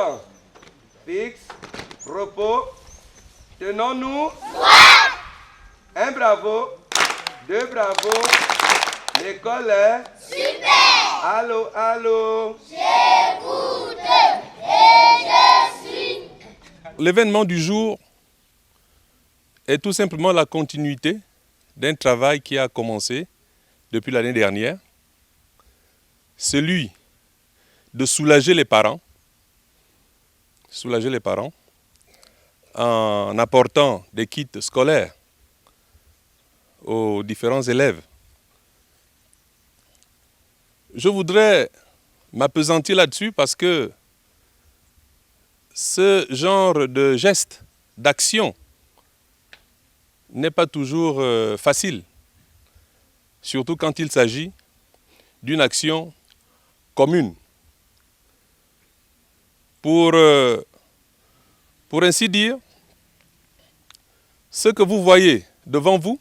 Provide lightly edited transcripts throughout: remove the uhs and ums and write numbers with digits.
temps. Fixe, repos, tenons-nous. Un bravo, deux bravos. L'école est super. Allô, allô. J'écoute et je suis. L'événement du jour est tout simplement la continuité d'un travail qui a commencé depuis l'année dernière, celui de soulager les parents en apportant des kits scolaires aux différents élèves. Je voudrais m'appesantir là-dessus parce que ce genre de geste, d'action, n'est pas toujours facile, surtout quand il s'agit d'une action commune. Pour ainsi dire, ce que vous voyez devant vous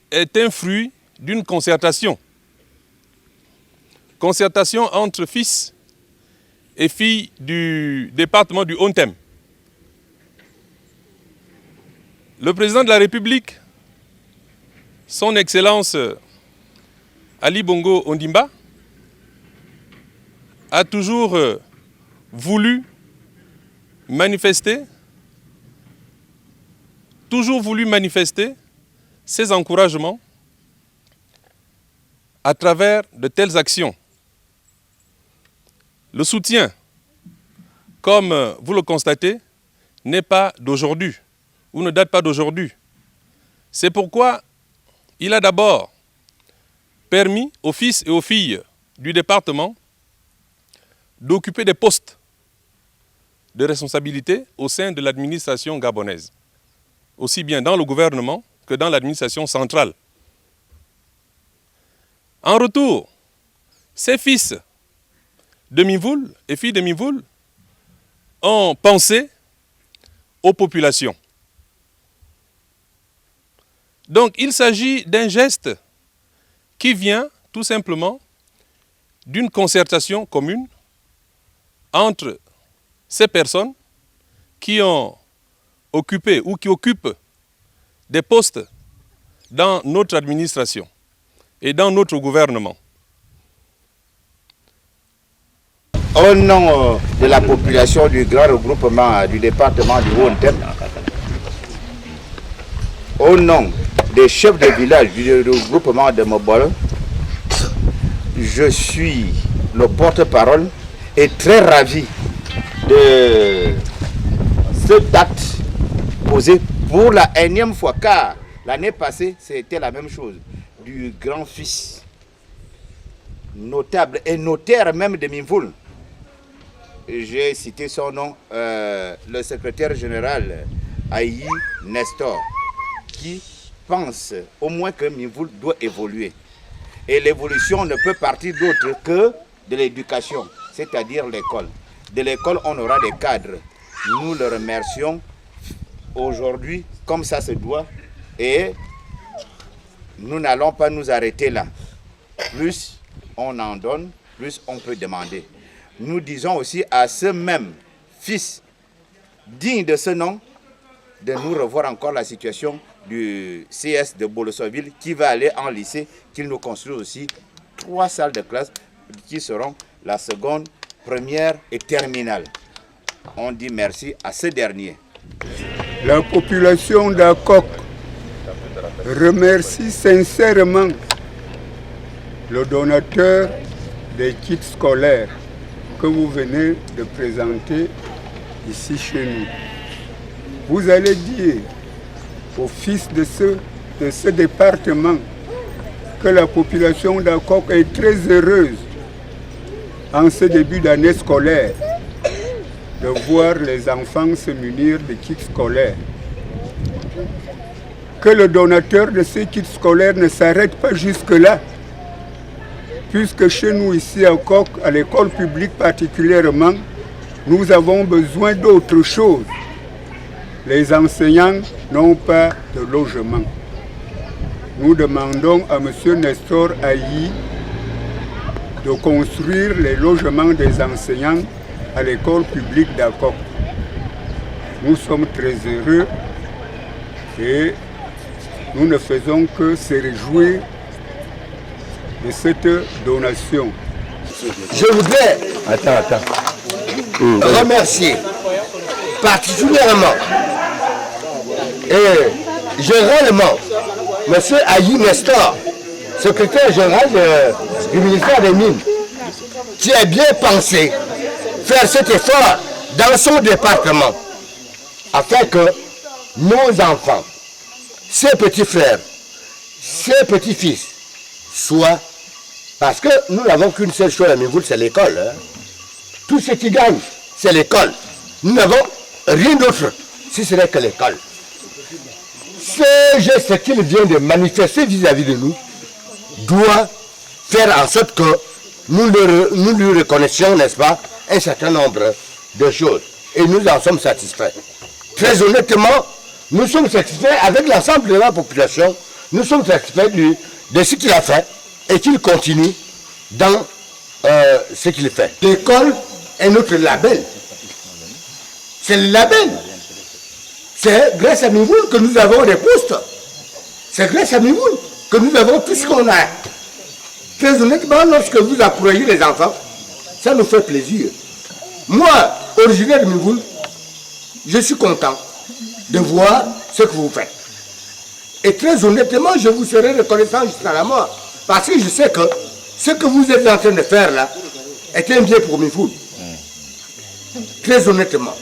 est un fruit d'une concertation. Concertation entre fils et filles du département du Haut-Tem. Le président de la République, son Excellence Ali Bongo Ondimba, a toujours voulu manifester ses encouragements à travers de telles actions. Le soutien, comme vous le constatez, n'est pas d'aujourd'hui, ou ne date pas d'aujourd'hui. C'est pourquoi il a d'abord permis aux fils et aux filles du département d'occuper des postes de responsabilité au sein de l'administration gabonaise, aussi bien dans le gouvernement que dans l'administration centrale. En retour, ces fils de Mivul et filles de Mivul ont pensé aux populations. Donc il s'agit d'un geste qui vient tout simplement d'une concertation commune entre ces personnes qui ont occupé ou qui occupent des postes dans notre administration et dans notre gouvernement. Au nom de la population du grand regroupement du département du Haut-Tem, au nom des chefs de village du regroupement de Mobolo, je suis le porte-parole et très ravi de cette date posée pour la énième fois, car l'année passée, c'était la même chose, du grand-fils notable et notaire même de Mivul. J'ai cité son nom, le secrétaire général Aïe Nestor, qui pense au moins que Mivul doit évoluer. Et l'évolution ne peut partir d'autre que de l'éducation, c'est-à-dire l'école. De l'école, on aura des cadres. Nous le remercions aujourd'hui, comme ça se doit, et nous n'allons pas nous arrêter là. Plus on en donne, plus on peut demander. Nous disons aussi à ce même fils digne de ce nom de nous revoir encore la situation du CS de Bolosoville qui va aller en lycée, qu'il nous construit aussi 3 salles de classe qui seront la seconde, première et terminale. On dit merci à ce dernier. La population d'Akok remercie sincèrement le donateur des kits scolaires que vous venez de présenter ici chez nous. Vous allez dire aux fils de ce département que la population d'Akok est très heureuse en ce début d'année scolaire de voir les enfants se munir de kits scolaires. Que le donateur de ces kits scolaires ne s'arrête pas jusque-là, puisque chez nous ici à Kok, à l'école publique particulièrement, nous avons besoin d'autre chose. Les enseignants n'ont pas de logement. Nous demandons à M. Nestor Aïe de construire les logements des enseignants à l'école publique d'Akok. Nous sommes très heureux et nous ne faisons que se réjouir de cette donation. Je voudrais remercier particulièrement et généralement M. Ayi Nestor, secrétaire général du ministère des Mines, qui a bien pensé faire cet effort dans son département afin que nos enfants, ses petits frères, ses petits-fils soient, parce que nous n'avons qu'une seule chose à Minvoul, c'est l'école. Hein. Tout ce qui gagne, c'est l'école. Nous n'avons rien d'autre, si ce n'est que l'école. Ce geste qu'il vient de manifester vis-à-vis de nous doit faire en sorte que nous lui reconnaissions, n'est-ce pas, un certain nombre de choses. Et nous en sommes satisfaits. Très honnêtement, nous sommes satisfaits avec l'ensemble de la population. Nous sommes satisfaits de ce qu'il a fait et qu'il continue dans ce qu'il fait. L'école est notre label. C'est le label. C'est grâce à Minvoul que nous avons des postes. C'est grâce à Minvoul que nous avons tout ce qu'on a. Très honnêtement, lorsque vous apprenez les enfants, ça nous fait plaisir. Moi, originaire de Minvoul, je suis content de voir ce que vous faites. Et très honnêtement, je vous serai reconnaissant jusqu'à la mort. Parce que je sais que ce que vous êtes en train de faire là est un bien pour Minvoul. Très honnêtement.